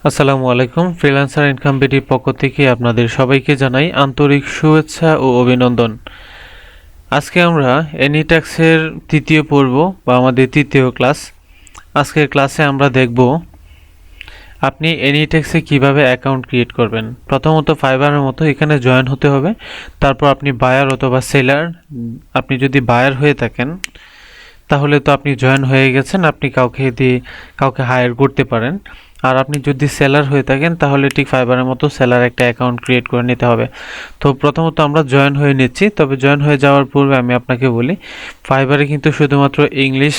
আসসালামু আলাইকুম। Freelancer income বিডির পক্ষ থেকে আপনাদের সবাইকে জানাই আন্তরিক শুভেচ্ছা ও অভিনন্দন। আজকে আমরা এনিট্যাক্সের তৃতীয় পর্ব বা আমাদের তৃতীয় ক্লাস। আজকের ক্লাসে আমরা দেখব আপনি এনিট্যাক্সে কিভাবে অ্যাকাউন্ট ক্রিয়েট করবেন। প্রথমত ফাইবারের মতো এখানে জয়েন হতে হবে। তারপর আপনি বায়ার অথবা সেলার, আপনি যদি বায়ার হয়ে থাকেন তাহলে তো আপনি জয়েন হয়ে গেছেন, আপনি কাউকে হায়ার করতে পারেন। আর আপনি যদি সেলার হয়ে থাকেন তাহলে ঠিক ফাইবারের মতো সেলার একটা অ্যাকাউন্ট ক্রিয়েট করে নিতে হবে। তো প্রথমত আমরা জয়েন হয়ে নিচ্ছি, তবে জয়েন হয়ে যাওয়ার পূর্বে আমি আপনাকে বলি ফাইবারে কিন্তু শুধুমাত্র ইংলিশ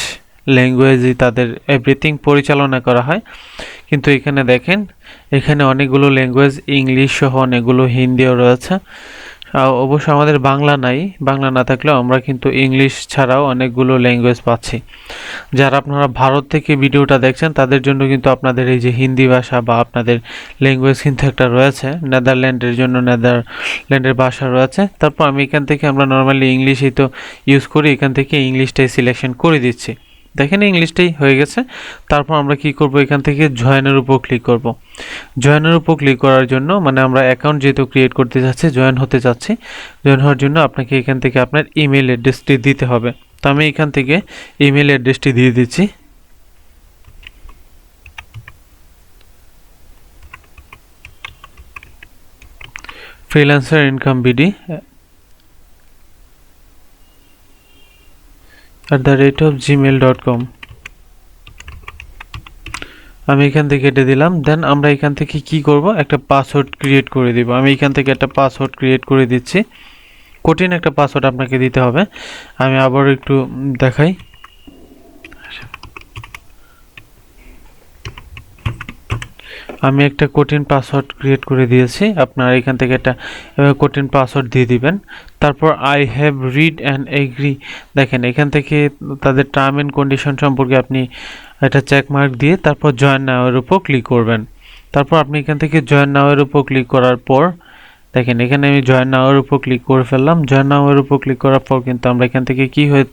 ল্যাঙ্গুয়েজই তাদের এভরিথিং পরিচালনা করা হয়। কিন্তু এখানে দেখেন, এখানে অনেকগুলো ল্যাঙ্গুয়েজ ইংলিশ সহ অনেকগুলো হিন্দিও রয়েছে। অবশ্য আমাদের বাংলা নাই, বাংলা না থাকলেও আমরা কিন্তু ইংলিশ ছাড়াও অনেকগুলো ল্যাঙ্গুয়েজ পাচ্ছি। যারা আপনারা ভারত থেকে ভিডিওটা দেখছেন তাদের জন্য কিন্তু আপনাদের এই যে হিন্দি ভাষা বা আপনাদের ল্যাঙ্গুয়েজ কিন্তু একটা রয়েছে, নেদারল্যান্ডের জন্য নেদারল্যান্ডের ভাষা রয়েছে। তারপর আমি এখান থেকে আমরা নর্মালি ইংলিশই তো ইউজ করি, এখান থেকে ইংলিশটাই সিলেকশন করে দিচ্ছি। দেখেন ইংলিশটাই হয়ে গেছে। তারপর আমরা কি করব, এখান থেকে জয়েনের উপর ক্লিক করব। জয়েনের উপর ক্লিক করার জন্য মানে আমরা অ্যাকাউন্ট যেহেতু ক্রিয়েট করতে যাচ্ছি, জয়েন হতে যাচ্ছি, জয়েন হওয়ার জন্য আপনাকে এখান থেকে আপনার ইমেল অ্যাড্রেসটি দিতে হবে। তো আমি এখান থেকে ইমেল অ্যাড্রেসটি দিয়ে দিচ্ছি। ফ্রিল্যান্সার ইনকাম বিডি @gmail.com আমি এখান থেকে এটা দিলাম। দেন আমরা এখান থেকে কি করব, একটা পাসওয়ার্ড ক্রিয়েট করে দিব। আমি এখান থেকে একটা পাসওয়ার্ড ক্রিয়েট করে দিচ্ছি। কঠিন একটা পাসওয়ার্ড আপনাকে দিতে হবে। আমি আবার একটু দেখাই। আমি একটা কঠিন পাসওয়ার্ড ক্রিয়েট করে দিয়েছি। আপনারা এখান থেকে একটা কঠিন পাসওয়ার্ড দিয়ে দিবেন। তারপর I have read and agree, দেখেন এখান থেকে তাদের টার্ম অ্যান্ড কন্ডিশন সম্পর্কে আপনি একটা চেক মার্ক দিয়ে তারপর জয়েন নাওয়ের উপর ক্লিক করবেন। তারপর আপনি এখান থেকে জয়েন নাওয়ের উপর ক্লিক করার পর দেখেন এখানে আমি জয়েন নাওয়ের উপর ক্লিক করে ফেললাম। জয়েন নাওয়ের উপর ক্লিক করার পর কিন্তু আমরা এখান থেকে কি হয়ে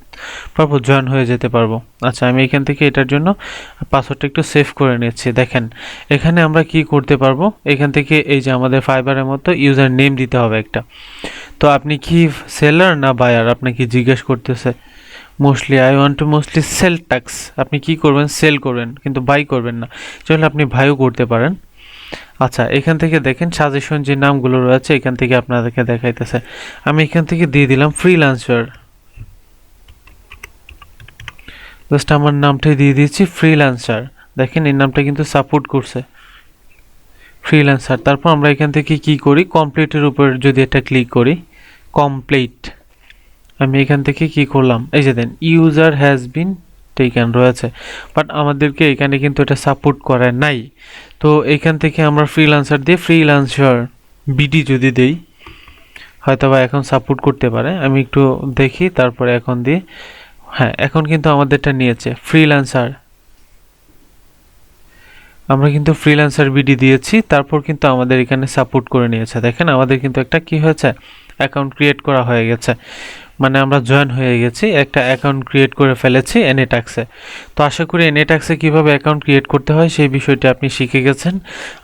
পারবো, জয়েন হয়ে যেতে পারবো। আচ্ছা, আমি এখান থেকে এটার জন্য পাসওয়ার্ডটা একটু সেভ করে নিচ্ছি। দেখেন এখানে আমরা কি করতে পারবো, এখান থেকে এই যে আমাদের ফাইবারের মতো ইউজার নেম দিতে হবে একটা। তো আপনি কি সেলার না বায়ার আপনাকে জিজ্ঞেস করতেছে। Mostly I want to sell tax, আপনি কি করবেন, সেল করবেন, কিন্তু বাই করবেন না। চলে আপনি ভাইও করতে পারেন। আচ্ছা, এখান থেকে দেখেন সাজেশন যে নামগুলো রয়েছে এখান থেকে আপনাদেরকে দেখাইতেছে। আমি এখান থেকে দিয়ে দিলাম ফ্রিল্যান্সার, জাস্ট আমার নামটাই দিয়ে দিয়েছি ফ্রিল্যান্সার। দেখেন এই নামটা কিন্তু সাপোর্ট করছে ফ্রিল্যান্সার। তারপর আমরা এখান থেকে কি করি, কমপ্লিটের উপর যদি এটা ক্লিক করি, কমপ্লিট, আমি এখান থেকে কি করলাম, এই যে then user has been taken রয়েছে, বাট আমাদেরকে এখানে কিন্তু এটা সাপোর্ট করে নাই। তো এখান থেকে আমরা ফ্রিল্যান্সার দিয়ে ফ্রিল্যান্সার বিডি যদি দেই হয়তো বা এখন সাপোর্ট করতে পারে। আমি একটু দেখি, তারপরে এখন দিয়ে, হ্যাঁ এখন কিন্তু আমাদেরটা নিয়েছে ফ্রিল্যান্সার। আমরা কিন্তু ফ্রিল্যান্সার বিডি দিয়েছি, তারপর কিন্তু আমাদের এখানে সাপোর্ট করে নিয়েছে। দেখেন আমাদের কিন্তু একটা কি হয়েছে, অ্যাকাউন্ট ক্রিয়েট করা হয়ে গেছে, মানে আমরা জয়েন হয়ে গেছি, একটা অ্যাকাউন্ট ক্রিয়েট করে ফেলেছি এনিট্যাক্সে। তো আশা করি এনিট্যাক্সে কীভাবে অ্যাকাউন্ট ক্রিয়েট করতে হয় সেই বিষয়টি আপনি শিখে গেছেন।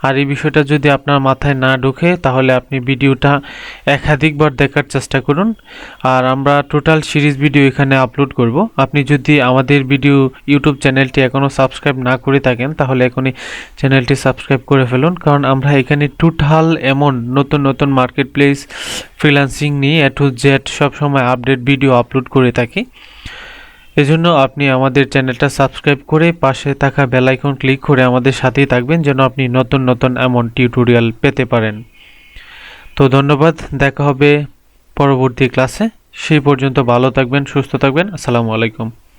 আর এই বিষয়টা যদি আপনার মাথায় না ঢোকে তাহলে আপনি ভিডিওটা একাধিকবার দেখার চেষ্টা করুন। আর আমরা টোটাল সিরিজ ভিডিও এখানে আপলোড করব। আপনি যদি আমাদের ভিডিও ইউটিউব চ্যানেলটি এখনও সাবস্ক্রাইব না করে থাকেন তাহলে এখনই চ্যানেলটি সাবস্ক্রাইব করে ফেলুন, কারণ আমরা এখানে টোটাল এমন নতুন নতুন মার্কেট প্লেস ফ্রিল্যান্সিং নিয়ে A to Z সবসময় আপডেট ভিডিও আপলোড করে থাকি। এজন্য আপনি আমাদের চ্যানেলটা সাবস্ক্রাইব করে পাশে থাকা বেল আইকন ক্লিক করে আমাদের সাথেই থাকবেন যেন আপনি নতুন নতুন এমন টিউটোরিয়াল পেতে পারেন। তো ধন্যবাদ, দেখা হবে পরবর্তী ক্লাসে। সেই পর্যন্ত ভালো থাকবেন, সুস্থ থাকবেন। আসসালামু আলাইকুম।